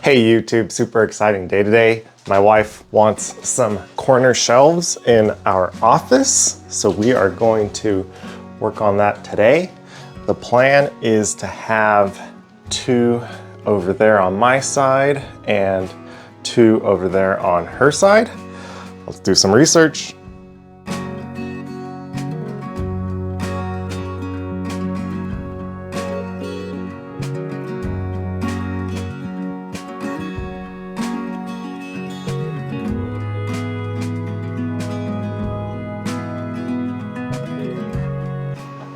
Hey YouTube, super exciting day today. My wife wants some corner shelves in our office, so we are going to work on that today. The plan is to have 2 over there on my side and 2 over there on her side. Let's do some research.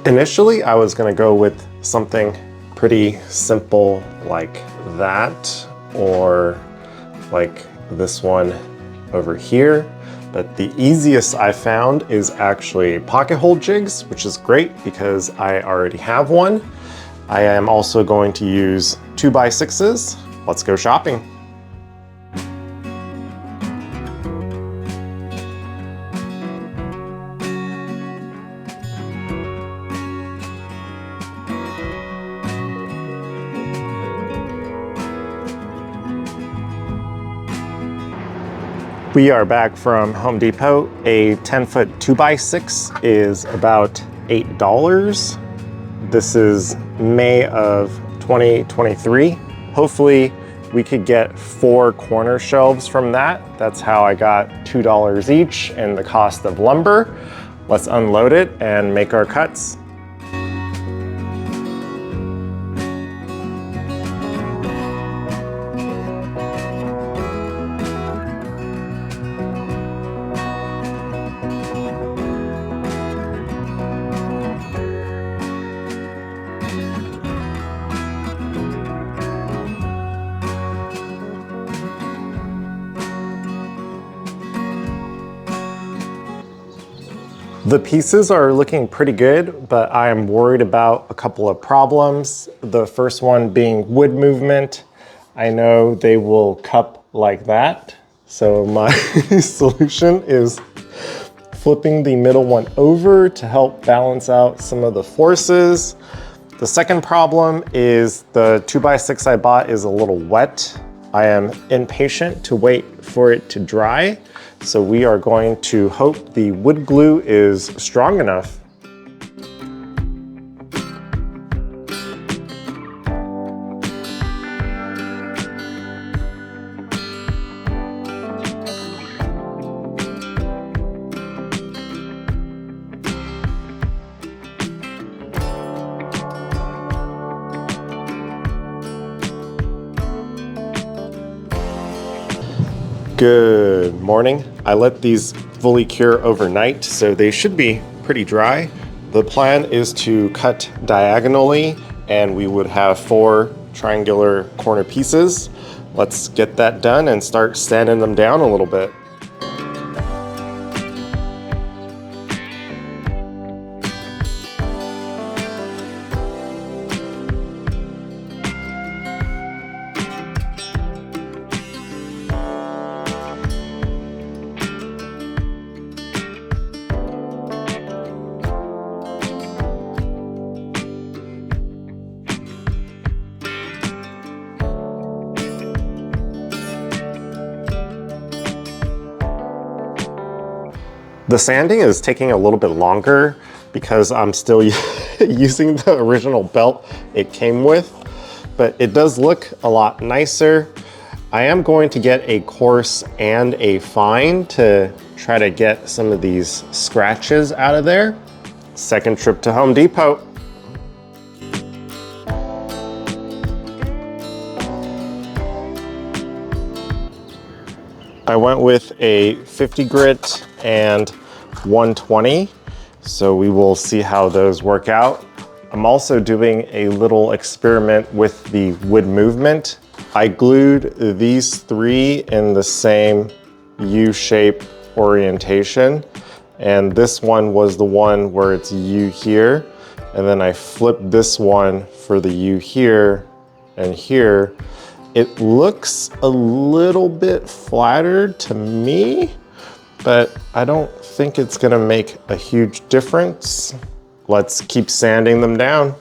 Initially, I was gonna go with something pretty simple like that, or like this one over here. But the easiest I found is actually pocket hole jigs, which is great because I already have one. I am also going to use 2x6s. Let's go shopping. We are back from Home Depot. A 10-foot 2x6 is about $8. This is May of 2023. Hopefully we could get 4 corner shelves from that. That's how I got $2 each and the cost of lumber. Let's unload it and make our cuts. The pieces are looking pretty good, but I am worried about a couple of problems. The first one being wood movement. I know they will cup like that. So my solution is flipping the middle one over to help balance out some of the forces. The second problem is the 2x6 I bought is a little wet. I am impatient to wait for it to dry. So we are going to hope the wood glue is strong enough. Good morning. I let these fully cure overnight, so they should be pretty dry. The plan is to cut diagonally, and we would have 4 triangular corner pieces. Let's get that done and start sanding them down a little bit. The sanding is taking a little bit longer because I'm still using the original belt it came with, but it does look a lot nicer. I am going to get a coarse and a fine to try to get some of these scratches out of there. Second trip to Home Depot. I went with a 50 grit and 120, so we will see how those work out. I'm also doing a little experiment with the wood movement. I glued these 3 in the same U-shape orientation, and this one was the one where it's U here, and then I flipped this one for the U here and here. It looks a little bit flattered to me, but I don't think it's gonna make a huge difference. Let's keep sanding them down.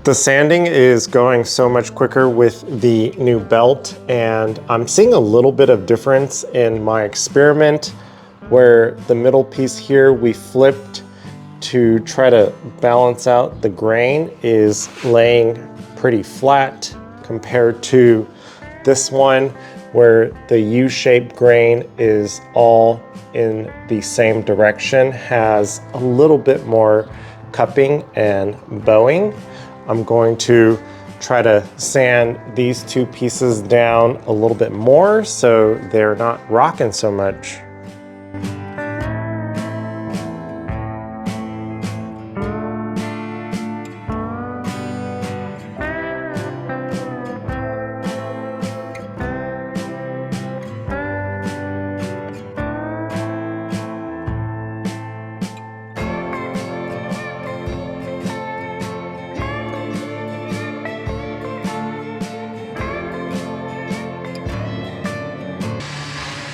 The sanding is going so much quicker with the new belt, and I'm seeing a little bit of difference in my experiment where the middle piece here we flipped to try to balance out the grain is laying pretty flat compared to this one where the U-shaped grain is all in the same direction, has a little bit more cupping and bowing. I'm going to try to sand these two pieces down a little bit more so they're not rocking so much.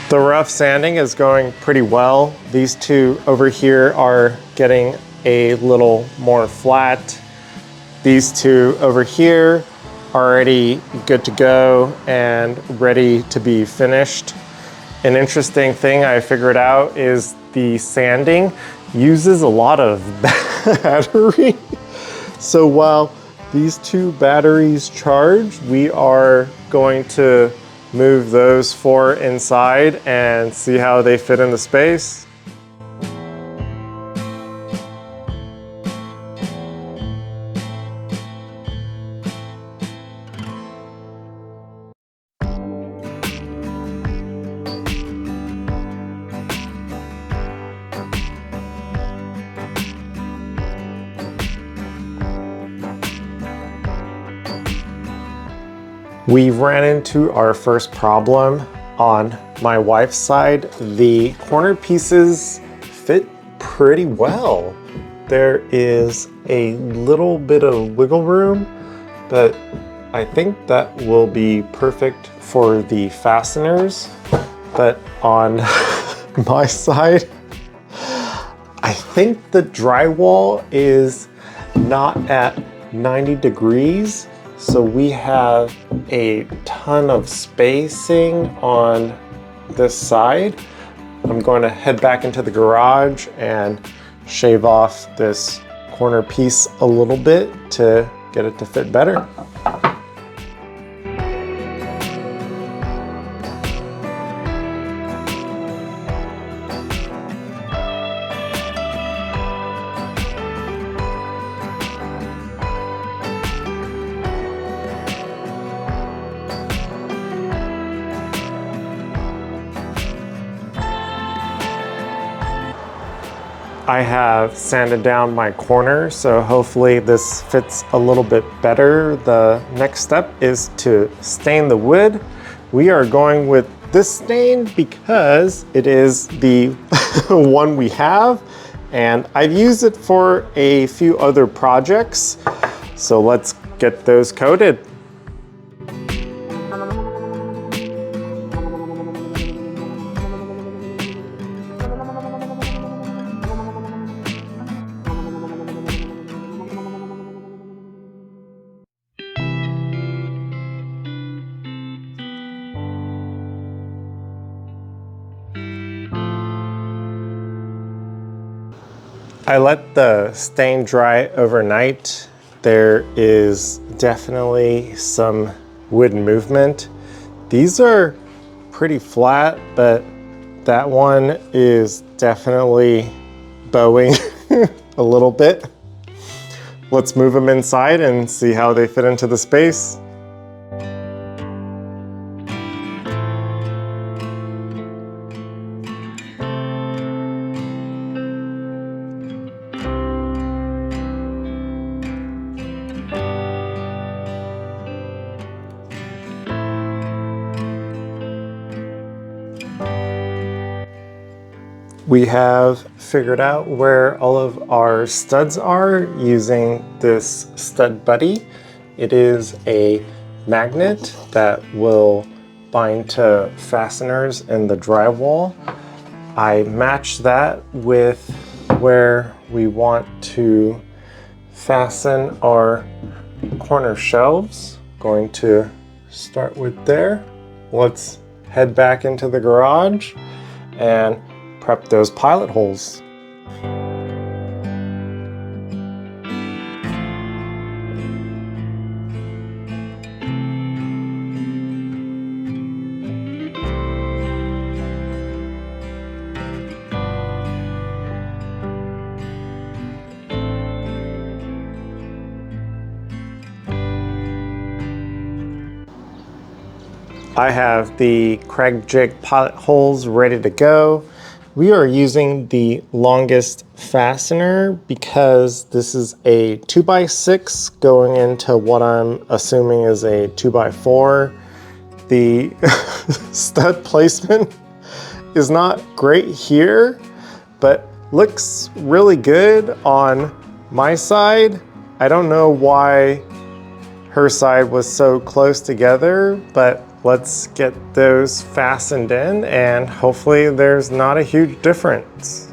The rough sanding is going pretty well. These two over here are getting a little more flat. These two over here are already good to go and ready to be finished. An interesting thing I figured out is the sanding uses a lot of battery. So while these two batteries charge, we are going to move those four inside and see how they fit in the space. We ran into our first problem on my wife's side. The corner pieces fit pretty well. There is a little bit of wiggle room, but I think that will be perfect for the fasteners. But on my side, I think the drywall is not at 90 degrees. So we have a ton of spacing on this side. I'm going to head back into the garage and shave off this corner piece a little bit to get it to fit better. I have sanded down my corner, so hopefully this fits a little bit better. The next step is to stain the wood. We are going with this stain because it is the one we have, and I've used it for a few other projects. So let's get those coated. I let the stain dry overnight. There is definitely some wood movement. These are pretty flat, but that one is definitely bowing a little bit. Let's move them inside and see how they fit into the space. We have figured out where all of our studs are using this stud buddy. It is a magnet that will bind to fasteners in the drywall. I matched that with where we want to fasten our corner shelves. Going to start with there. Let's head back into the garage and prep those pilot holes. I have the Kreg jig pilot holes ready to go. We are using the longest fastener because this is a 2x6 going into what I'm assuming is a 2x4. The stud placement is not great here, but looks really good on my side. I don't know why her side was so close together, but let's get those fastened in and hopefully there's not a huge difference.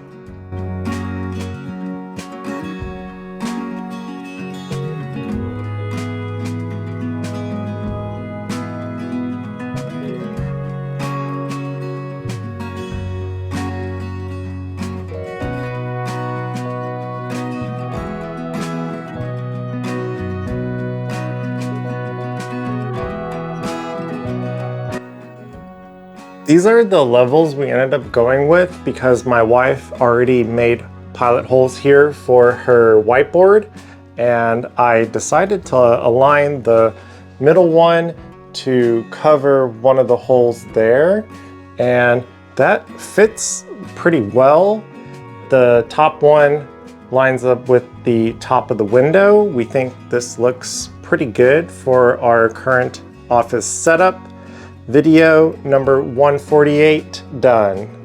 These are the levels we ended up going with because my wife already made pilot holes here for her whiteboard, and I decided to align the middle one to cover one of the holes there, and that fits pretty well. The top one lines up with the top of the window. We think this looks pretty good for our current office setup. Video number 148 done.